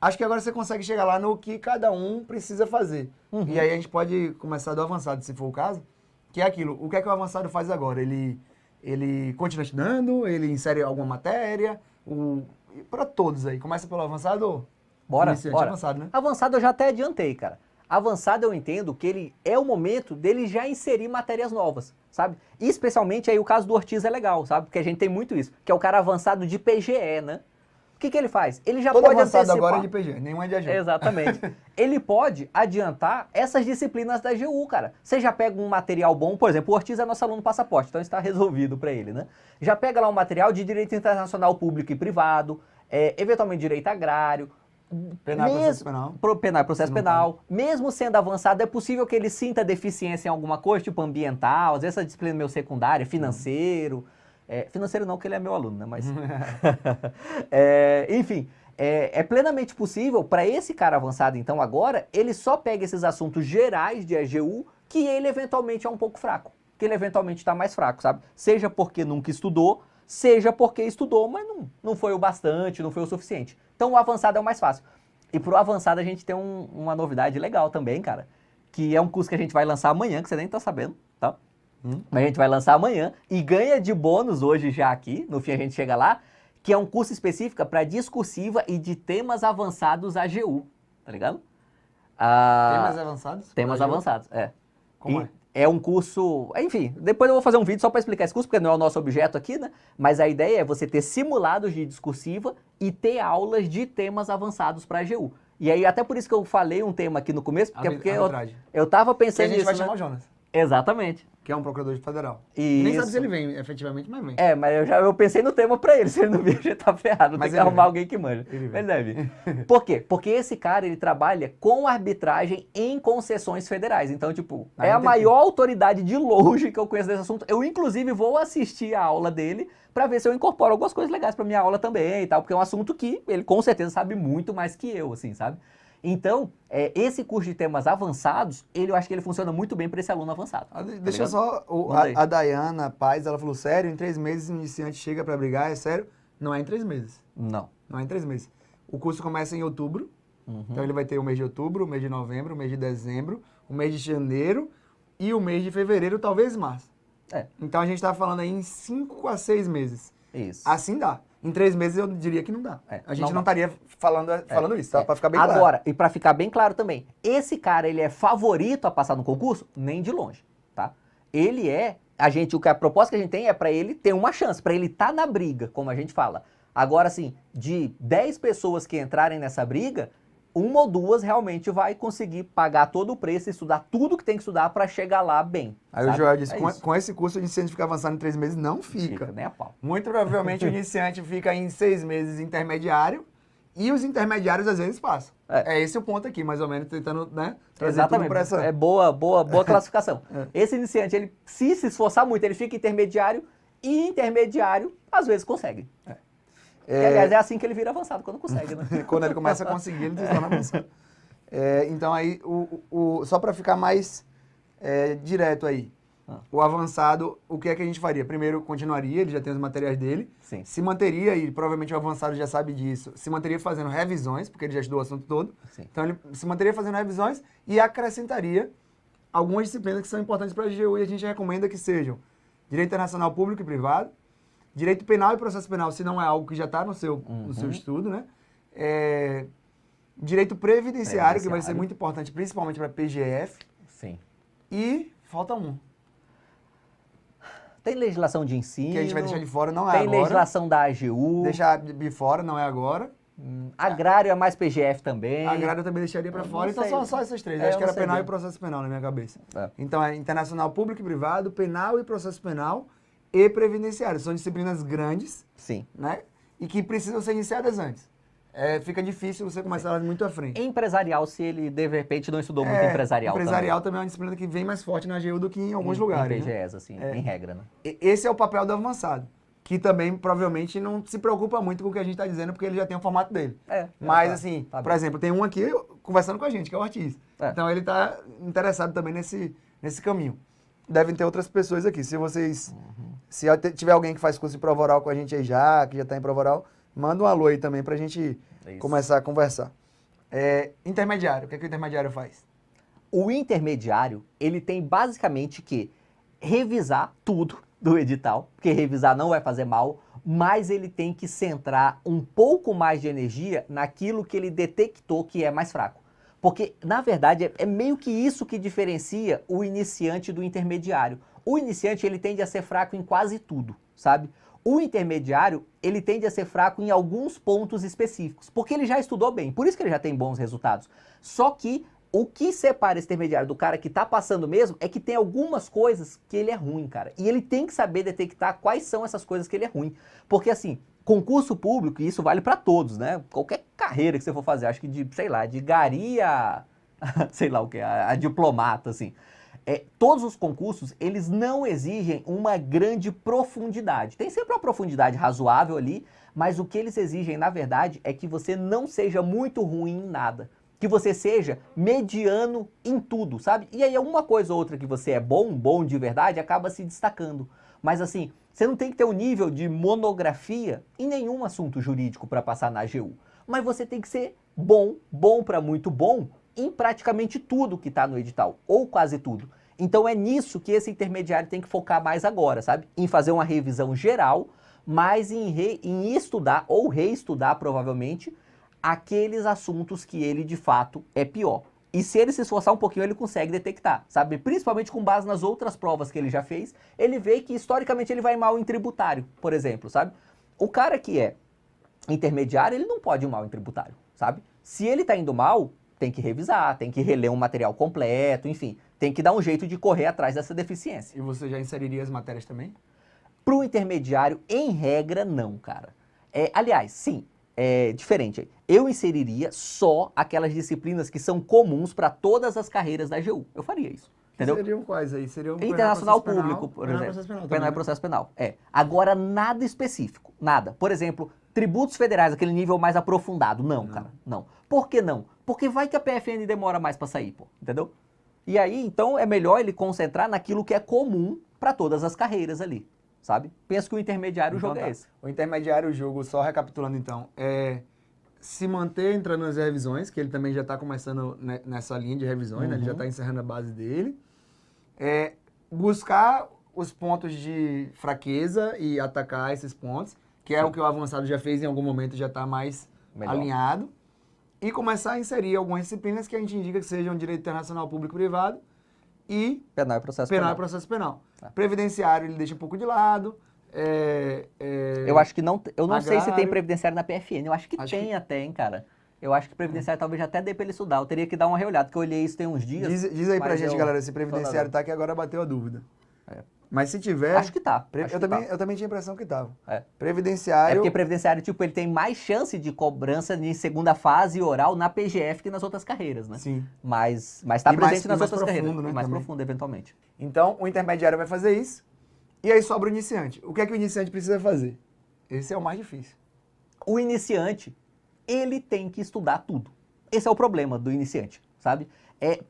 Acho que agora você consegue chegar lá no que cada um precisa fazer. E aí a gente pode começar do avançado, se for o caso, que é aquilo. O que é que o avançado faz agora? Ele continua estudando, ele insere alguma matéria, para todos aí. Começa pelo avançado? Bora. Avançado, né? Avançado eu já até adiantei, cara. Avançado eu entendo que ele é o momento dele já inserir matérias novas, sabe? E especialmente aí o caso do Ortiz é legal, sabe? Porque a gente tem muito isso, que é o cara avançado de PGE, né? O que ele faz? Ele já Todo pode avançado antecipar... agora é de PGE, nenhum é de AGU. Exatamente. Ele pode adiantar essas disciplinas da AGU, cara. Você já pega um material bom, por exemplo, o Ortiz é nosso aluno passaporte, então está resolvido para ele, né? Já pega lá um material de direito internacional público e privado, eventualmente direito agrário, Penal e processo penal. Penal e processo penal. Mesmo sendo avançado, é possível que ele sinta deficiência em alguma coisa, tipo ambiental, às vezes essa disciplina é meu secundária, financeiro. Financeiro não, que ele é meu aluno, né? Mas. Enfim, é plenamente possível para esse cara avançado, então, agora, ele só pega esses assuntos gerais de AGU que ele eventualmente é um pouco fraco. Que ele eventualmente está mais fraco, sabe? Seja porque nunca estudou, seja porque estudou, mas não foi o bastante, não foi o suficiente. Então o avançado é o mais fácil. E pro avançado a gente tem uma novidade legal também, cara, que é um curso que a gente vai lançar amanhã, que você nem tá sabendo, tá? Mas a gente vai lançar amanhã e ganha de bônus hoje já aqui, no fim a gente chega lá, que é um curso específico para discursiva e de temas avançados AGU, tá ligado? Temas avançados? Temas avançados, Como é? É um curso, enfim, depois eu vou fazer um vídeo só para explicar esse curso, porque não é o nosso objeto aqui, né? Mas a ideia é você ter simulados de discursiva e ter aulas de temas avançados para a AGU. E aí, até por isso que eu falei um tema aqui no começo, porque eu tava Que a pensando gente nisso, vai né? chamar o Jonas, Exatamente. que é um procurador federal. Isso. Nem sabe se ele vem, efetivamente, mas vem. Mas eu pensei no tema pra ele, se ele não vir, a gente tá ferrado, Mas tem que ele arrumar vem. alguém que manja. Ele vem. Ele deve vir. Por quê? Porque esse cara, ele trabalha com arbitragem em concessões federais. Então, tipo, é a maior autoridade de longe que eu conheço desse assunto. Eu, inclusive, vou assistir a aula dele pra ver se eu incorporo algumas coisas legais pra minha aula também e tal, porque é um assunto que ele com certeza sabe muito mais que eu, assim, sabe? Então, esse curso de temas avançados, eu acho que ele funciona muito bem para esse aluno avançado. Deixa só, a Dayana Paz, ela falou, sério, em 3 meses o iniciante chega para brigar, é sério? Não é em 3 meses. Não. Não é em 3 meses. O curso começa em outubro, então ele vai ter o mês de outubro, o mês de novembro, o mês de dezembro, o mês de janeiro e o mês de fevereiro, talvez março. Então a gente está falando aí em 5 a 6 meses. Isso. Assim dá. Em 3 meses eu diria que não dá. A gente não estaria falando isso, tá? Para ficar bem claro. Agora, e para ficar bem claro também, esse cara, ele é favorito a passar no concurso? Nem de longe, tá? Ele a proposta que a gente tem é para ele ter uma chance, para ele estar na briga, como a gente fala. Agora, assim, de 10 pessoas que entrarem nessa briga, 1 ou 2 realmente vai conseguir pagar todo o preço e estudar tudo que tem que estudar para chegar lá bem. Aí sabe? o Joel disse, com esse curso o iniciante fica avançado em 3 meses, não fica. Nem a pau. Muito provavelmente o iniciante fica em 6 meses intermediário e os intermediários às vezes passam. É esse o ponto aqui, mais ou menos, tentando, né, trazer tudo para essa... É boa classificação. Esse iniciante, ele se esforçar muito, ele fica intermediário e intermediário às vezes consegue. Aliás, é assim que ele vira avançado, quando consegue, né? Quando ele começa a conseguir, ele se torna avançado. Então aí, só para ficar mais direto aí, o avançado, o que é que a gente faria? Primeiro, continuaria, ele já tem os materiais dele, Sim. Se manteria, e provavelmente o avançado já sabe disso, se manteria fazendo revisões, porque ele já estudou o assunto todo, Sim. Então ele se manteria fazendo revisões e acrescentaria algumas disciplinas que são importantes para a AGU e a gente recomenda que sejam Direito Internacional Público e Privado, Direito Penal e Processo Penal, se não é algo que já está no seu estudo, né? Direito Previdenciário, que vai ser muito importante, principalmente para PGF. Sim. E falta um. Tem legislação de ensino. Que a gente vai deixar de fora, não é tem agora. Tem legislação da AGU. Deixar de fora, não é agora. Agrário é mais PGF também. Agrário eu também deixaria para fora. Então só essas 3. Acho que era penal e processo penal na minha cabeça. Então é internacional público e privado, penal e processo penal e previdenciário. São disciplinas grandes. Sim. Né? E que precisam ser iniciadas antes. Fica difícil você começar elas muito à frente. Empresarial, se ele de repente não estudou muito empresarial também é uma disciplina que vem mais forte na AGU do que em alguns lugares. Em PGEs, assim, em regra, né? Esse é o papel do avançado, que também provavelmente não se preocupa muito com o que a gente está dizendo, porque ele já tem o formato dele. Mas assim, por exemplo, tem um aqui conversando com a gente, que é o Ortiz. Então ele está interessado também nesse caminho. Devem ter outras pessoas aqui. Se vocês... Se tiver alguém que faz curso de prova oral com a gente aí já, que já está em prova oral, manda um alô aí também pra gente começar a conversar. Intermediário, o que é que o intermediário faz? O intermediário, ele tem basicamente que revisar tudo do edital, porque revisar não vai fazer mal, mas ele tem que centrar um pouco mais de energia naquilo que ele detectou que é mais fraco. Porque, na verdade, é meio que isso que diferencia o iniciante do intermediário. O iniciante, ele tende a ser fraco em quase tudo, sabe? O intermediário, ele tende a ser fraco em alguns pontos específicos, porque ele já estudou bem, por isso que ele já tem bons resultados. Só que o que separa esse intermediário do cara que tá passando mesmo é que tem algumas coisas que ele é ruim, cara. E ele tem que saber detectar quais são essas coisas que ele é ruim. Porque assim, concurso público, e isso vale pra todos, né? Qualquer carreira que você for fazer, acho que de, sei lá, de gari a, sei lá o que, a diplomata, assim. Todos os concursos, eles não exigem uma grande profundidade. Tem sempre uma profundidade razoável ali, mas o que eles exigem, na verdade, é que você não seja muito ruim em nada. Que você seja mediano em tudo, sabe? E aí uma coisa ou outra que você é bom de verdade, acaba se destacando. Mas assim, você não tem que ter um nível de monografia em nenhum assunto jurídico para passar na AGU. Mas você tem que ser bom para muito bom, em praticamente tudo que está no edital, ou quase tudo. Então é nisso que esse intermediário tem que focar mais agora, sabe? Em fazer uma revisão geral, mas em estudar ou reestudar provavelmente aqueles assuntos que ele de fato é pior. E se ele se esforçar um pouquinho, ele consegue detectar, sabe? Principalmente com base nas outras provas que ele já fez, ele vê que historicamente ele vai mal em tributário, por exemplo, sabe? O cara que é intermediário, ele não pode ir mal em tributário, sabe? Se ele tá indo mal, tem que revisar, tem que reler um material completo, enfim, tem que dar um jeito de correr atrás dessa deficiência. E você já inseriria as matérias também? Pro intermediário, em regra, não, cara. Aliás, sim, é diferente. Eu inseriria só aquelas disciplinas que são comuns para todas as carreiras da AGU. Eu faria isso. Entendeu? Seriam quais aí? Seriam Internacional Público, por exemplo. Penal e processo penal. Agora, nada específico. Nada. Por exemplo, tributos federais, aquele nível mais aprofundado. Não, cara. Não. Por que não? Porque vai que a PFN demora mais para sair, pô. Entendeu? E aí, então, é melhor ele concentrar naquilo que é comum para todas as carreiras ali. Sabe? Penso que o intermediário então, jogo é esse. O intermediário, o jogo, só recapitulando então, se manter entrando nas revisões, que ele também já está começando nessa linha de revisões, né? Ele já está encerrando a base dele. Buscar os pontos de fraqueza e atacar esses pontos, que é o que o avançado já fez em algum momento, já está mais alinhado. E começar a inserir algumas disciplinas que a gente indica que sejam direito internacional público-privado e penal e processo penal. Processo penal. Previdenciário ele deixa um pouco de lado. Eu acho que não. Eu não sei se tem previdenciário na PFN. Eu acho que tem até, hein, cara. Eu acho que previdenciário talvez até dê pra ele estudar. Eu teria que dar uma reolhada, porque eu olhei isso tem uns dias. Diz aí pra gente, galera, se previdenciário tá, que agora bateu a dúvida. Mas se tiver... Acho que tá. Eu também tinha a impressão que tava. Previdenciário... porque previdenciário, tipo, ele tem mais chance de cobrança em segunda fase oral na PGF que nas outras carreiras, né? Sim. Mas tá presente nas outras carreiras. Né, mais profundo, eventualmente. Então, o intermediário vai fazer isso. E aí sobra o iniciante. O que é que o iniciante precisa fazer? Esse é o mais difícil. O iniciante, ele tem que estudar tudo. Esse é o problema do iniciante, sabe?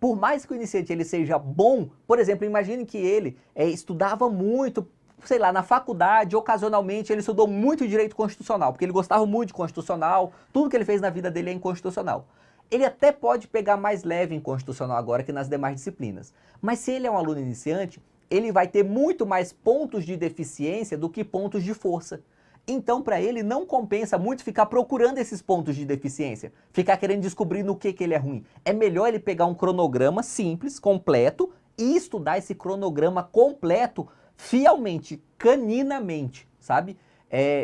Por mais que o iniciante ele seja bom, por exemplo, imagine que ele estudava muito, sei lá, na faculdade, ocasionalmente, ele estudou muito direito constitucional, porque ele gostava muito de constitucional, tudo que ele fez na vida dele é inconstitucional. Ele até pode pegar mais leve em constitucional agora que nas demais disciplinas. Mas se ele é um aluno iniciante, ele vai ter muito mais pontos de deficiência do que pontos de força. Então, para ele, não compensa muito ficar procurando esses pontos de deficiência, ficar querendo descobrir no que ele é ruim. É melhor ele pegar um cronograma simples, completo, e estudar esse cronograma completo fielmente, caninamente, sabe?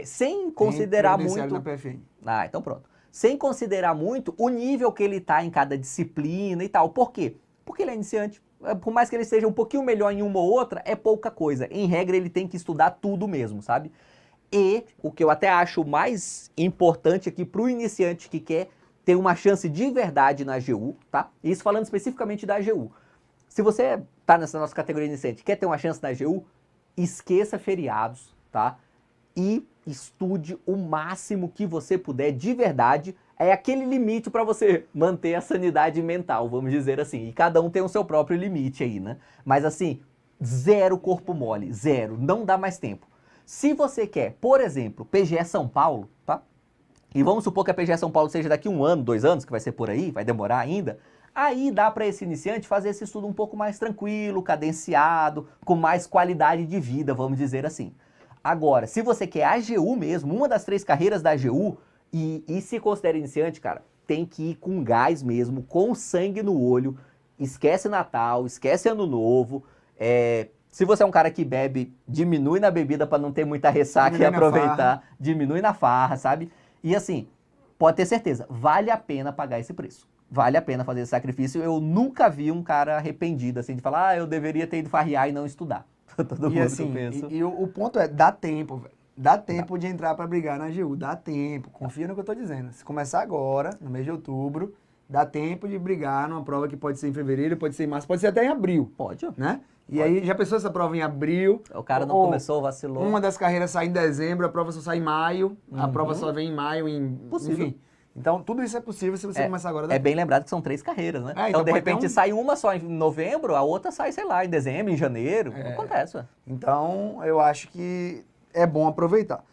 Sem considerar muito... da PFN. Então pronto. Sem considerar muito o nível que ele está em cada disciplina e tal. Por quê? Porque ele é iniciante. Por mais que ele seja um pouquinho melhor em uma ou outra, é pouca coisa. Em regra, ele tem que estudar tudo mesmo, sabe? E o que eu até acho mais importante aqui para o iniciante que quer ter uma chance de verdade na AGU, tá? Isso falando especificamente da AGU. Se você tá nessa nossa categoria iniciante, quer ter uma chance na AGU, esqueça feriados, tá? E estude o máximo que você puder de verdade. É aquele limite para você manter a sanidade mental, vamos dizer assim. E cada um tem o seu próprio limite aí, né? Mas assim, zero corpo mole, zero. Não dá mais tempo. Se você quer, por exemplo, PGE São Paulo, tá? e vamos supor que a PGE São Paulo seja daqui 1 ano, 2 anos, que vai ser por aí, vai demorar ainda, aí dá para esse iniciante fazer esse estudo um pouco mais tranquilo, cadenciado, com mais qualidade de vida, vamos dizer assim. Agora, se você quer a AGU mesmo, uma das 3 carreiras da AGU, e se considera iniciante, cara, tem que ir com gás mesmo, com sangue no olho, esquece Natal, esquece Ano Novo, se você é um cara que bebe, diminui na bebida para não ter muita ressaca e aproveitar, diminui na farra, sabe? E assim, pode ter certeza, vale a pena pagar esse preço. Vale a pena fazer esse sacrifício. Eu nunca vi um cara arrependido, assim, de falar, eu deveria ter ido farrear e não estudar. Todo mundo assim, pensa. E o ponto é, dá tempo, velho. Dá tempo de entrar para brigar na AGU, dá tempo. Confia no que eu tô dizendo. Se começar agora, no mês de outubro, dá tempo de brigar numa prova que pode ser em fevereiro, pode ser em março, pode ser até em abril. Pode. Né? E aí, já pensou essa prova em abril? O cara não começou, vacilou. Uma das carreiras sai em dezembro, a prova só sai em maio, a prova só vem em maio, Possível. Enfim. Então, tudo isso é possível se você começar agora. É bem lembrado que são 3 carreiras, né? Então, de repente, sai uma só em novembro, a outra sai, sei lá, em dezembro, em janeiro. Acontece, ué. Então, eu acho que é bom aproveitar.